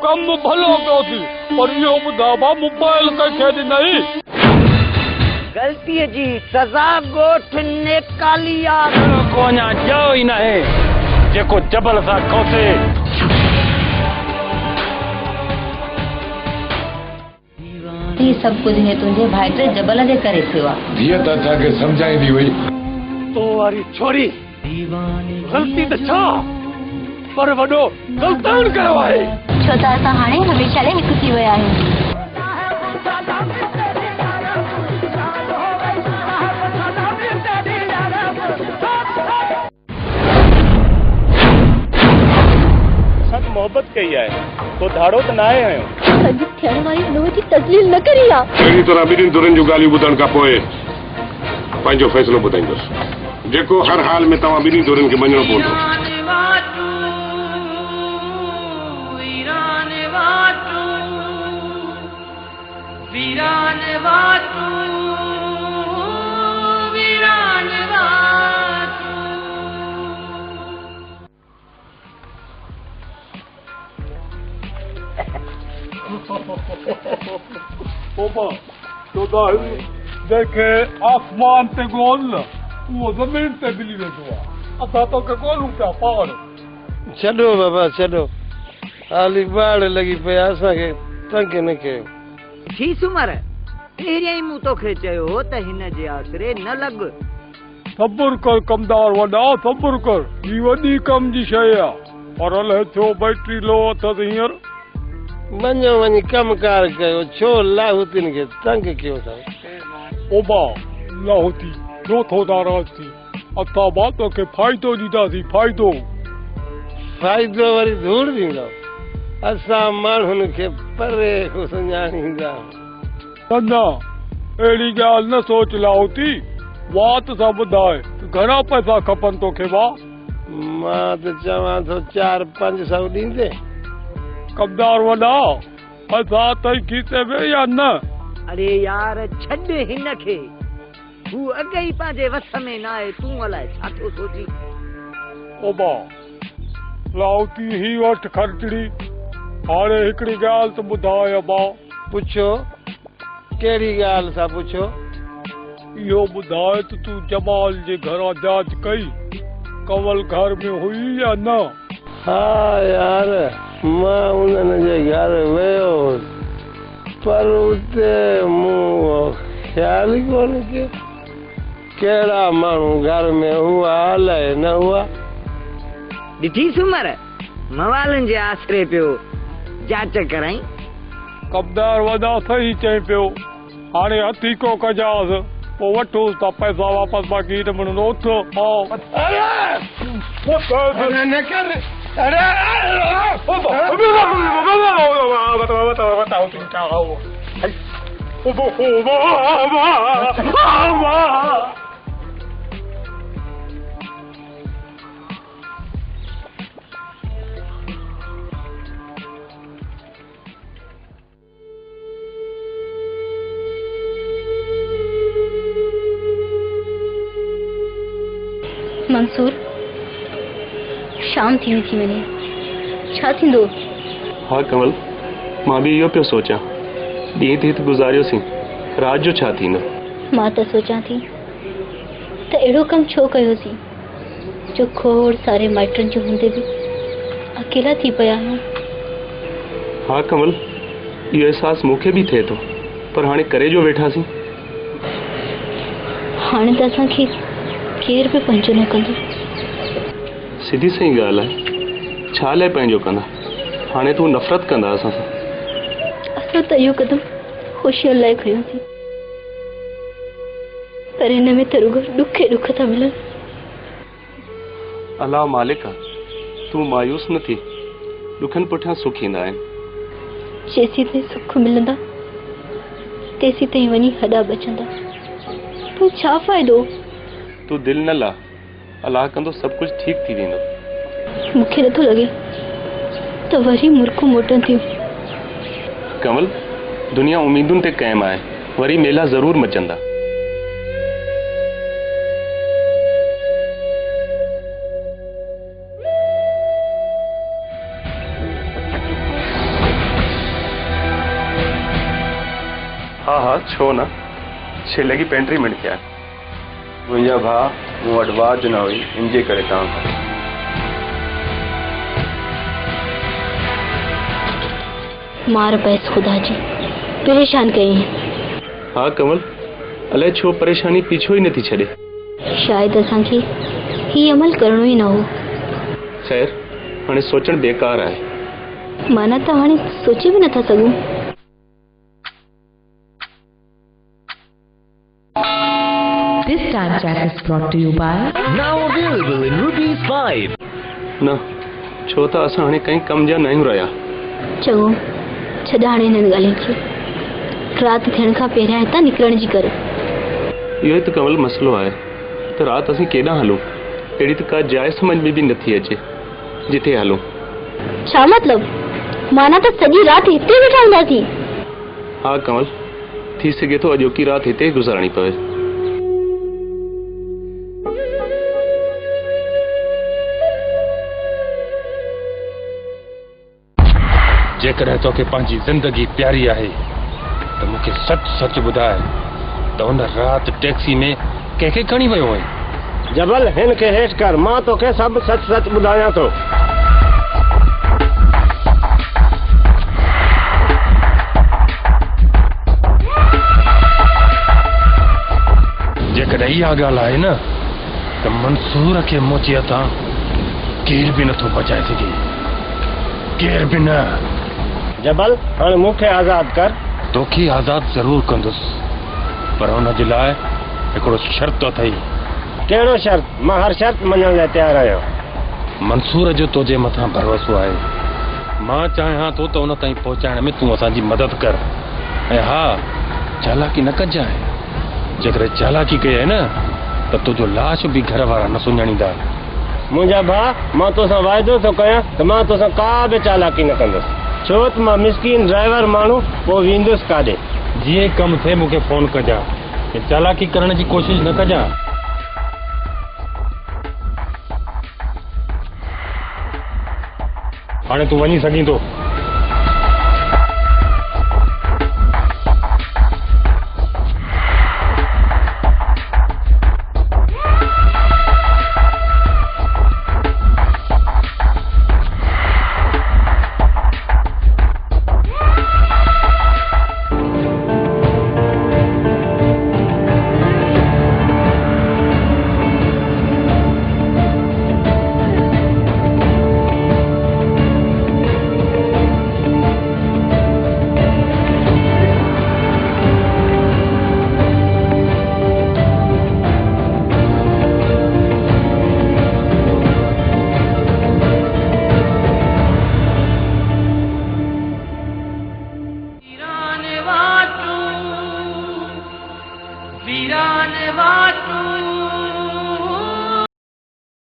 कम भलो पियो थी पर इहो ॿुधाइबा मोबाइल कंहिंखे ॾिनई गलतीअ जी सज़ा ॻोठ नेकाली आहे को अञा ॼाओ ई नाहे जेको जबल सां खोसे ही सब कुछ है तुझे भाइटे जबल जे करे थियो आहे धीअ त असांखे सम्झाईंदी हुई तो वारी छोरी गलती त छा पर वॾो गलतान कयो आहे छो त असां हाणे हमेशा लाइ हिकु थी विया आहियूं मोहब्बत कई है तो धाड़ो त ना आयो सॼी थियण वारी नुंहुं जी तस्लील न करी आहे अहिड़ी तरह ॿिन्हिनि धुरनि जूं ॻाल्हियूं ॿुधण खां पोइ पंहिंजो फ़ैसिलो ॿुधाईंदुसि जेको हर हाल में तव्हां ॿिन्ही धुरनि खे मञणो पवंदो ओबा तो देखे आसमान ते गोल वो जमीन ते मिली वेंदो आहे असां तो के गोलूं पिया पहाड़ छॾो बाबा छॾो हाली बाड़ लॻी पई असांखे तंग न कयो थी सुमर पहिरियां ई मूं तोखे चयो हो त हिन जे आसरे न लॻ सब्र कर कमदार वॾा सब्र कर ही वॾी कम जी शइ आहे पर अलाए छो बैटरी लो अथसि हींअर वञो वञी कमकार कयो छो लाहूतिन खे तंग कयो अथव ओबा लाहौती छो थो नाराज़ थी असां बा तोखे फ़ाइदो ॾींदासीं फ़ाइदो वरी धूड़ ॾींदो असां माण्हुनि खे परे खां सुञाणींदा न अहिड़ी ॻाल्हि न सोच लाहौती वात सां ॿुधाए घणा पैसा खपनि तोखे मां त चवां थो 4-500 ॾींदे कमदार वॾा असां तई खीसे में या न अरे यार छॾ हिन खे हू अॻे ई पंहिंजे वस में न आहे तूं अलाए छा थो सोची ओबा लाहौती ही वटि ख़र्चड़ी हाणे हिकिड़ी ॻाल्हि त ॿुधाए अबा पुछो कहिड़ी ॻाल्हि सां पुछो इहो ॿुधाए त तूं जमाल जे घरां जांच कई कंवल घर में हुई या न हा यार मां उन्हनि जे घर वियो पर उते मूं ख़्याल ई कोन कयो कहिड़ा माण्हू घर में हुआ अलाए न हुआ ॾिठी सुमर मवालनि जे आसरे पियो जांच कराई कमदार वॾा सही चई पियो हाणे हथी को कजांसि पोइ वठोसि था पैसा वापसि बाक़ी न मिलंदो उथो मंसूर शाम थी वञे छा थींदो हाँ कमल मां भी इहो पियो सोचां ॾींहुं थी त गुज़ारियोसीं रात जो छा थींदो मां त सोचां थी त अहिड़ो कमु छो कयोसीं जो खोड़ सारे माइटनि जो हूंदे बि अकेला थी पिया आहियूं हाँ कमल इहो एहसास मूंखे बि थिए थो पर हाणे करे जो वेठासीं हाणे त असांखे केर बि पंहिंजो न कंदो सिधी सही ॻाल्हि आहे छा लाइ पंहिंजो कंदा हाणे तूं नफ़रत कंदा असां सां असां त इहो कदम ख़ुशीअ लाइ खयोसीं पर हिन में त रुॻो ॾुख था मिलनि अल्लाह मालिक आहे तूं मायूस न थी ॾुखनि पुठियां सुख ईंदा आहिनि जेसीं ताईं सुख मिलंदा तेसीं ताईं वञी हॾा बचंदा पोइ छा फ़ाइदो तूं दिलि न ला अलाह कंदो सभु कुझु ठीक थी वेंदो मूंखे नथो लॻे त वरी मुर्खूं मोटनि थियूं कमल दुनिया उम्मीदुनि ते क़ाइम आहे वरी मेला ज़रूर मचंदा हाँ हाँ छो ना छेले की पेंट्री मिल गया मुंहिंजा भाउ मूं वटि वाच न हुई इनजे करे तव्हां मार पैस खुदा जी परेशान कई हाँ कमल अलाए छो परेशानी पीछो ही नथी छड़े शायद असांखे ही अमल करणो ही न हो खैर हाणे सोचण बेकार आहे माना त हाणे सोचे भी नथा सघूं This time chat is brought to you by now available in ₹5 न छो त असां हाणे कंहिं कम जा न आहियूं रहिया चङो छॾ हाणे हिननि ॻाल्हियुनि खे राति थियण खां पहिरियां हितां निकिरण जी कर इहो त कमल मसलो आहे त राति असीं केॾांहुं हलूं अहिड़ी त का जाइ समझ में बि नथी अचे जिथे हलूं छा मतलब माना त सॼी राति हिते वेठा हूंदासीं हाँ कमल थी सघे थो अॼोकी राति हिते ई गुज़ारणी पवे जेकॾहिं तोखे पंहिंजी ज़िंदगी प्यारी आहे त मूंखे सच सच ॿुधाए त उन राति टैक्सी में कंहिंखे खणी वियो हुई जबल हिन खे हेठि कर मां तोखे सभु सच सच ॿुधायां थो जेकॾहिं इहा ॻाल्हि आहे न त मंसूर खे मोचीअ तां केर बि नथो बचाए सघे केर बि न जबल हाणे मूंखे आज़ाद कर तोखे आज़ाद ज़रूर कंदुसि पर हुन जे लाइ हिकिड़ो शर्त अथई कहिड़ो शर्त मां हर शर्त मञण लाइ तयारु आहियां मंसूर जो तुंहिंजे मथां भरोसो आहे मां चाहियां थो त उन ताईं पहुचाइण में तूं असांजी मदद कर ऐं हा चालाकी न कजांइ जेकॾहिं चालाकी कई आहे न त तुंहिंजो लाश बि घर वारा न सुञाणींदा मुंहिंजा भाउ मां तोसां वाइदो थो कयां त मां तोसां का बि चालाकी न कंदुसि छो त मां मिसकीन ड्राइवर माण्हू पोइ वेंदुसि काॾे जीअं कमु थिए मूंखे फोन कजां चालाकी करण जी कोशिशि न कजां हाणे तूं वञी सघीं थो वीरान वाटू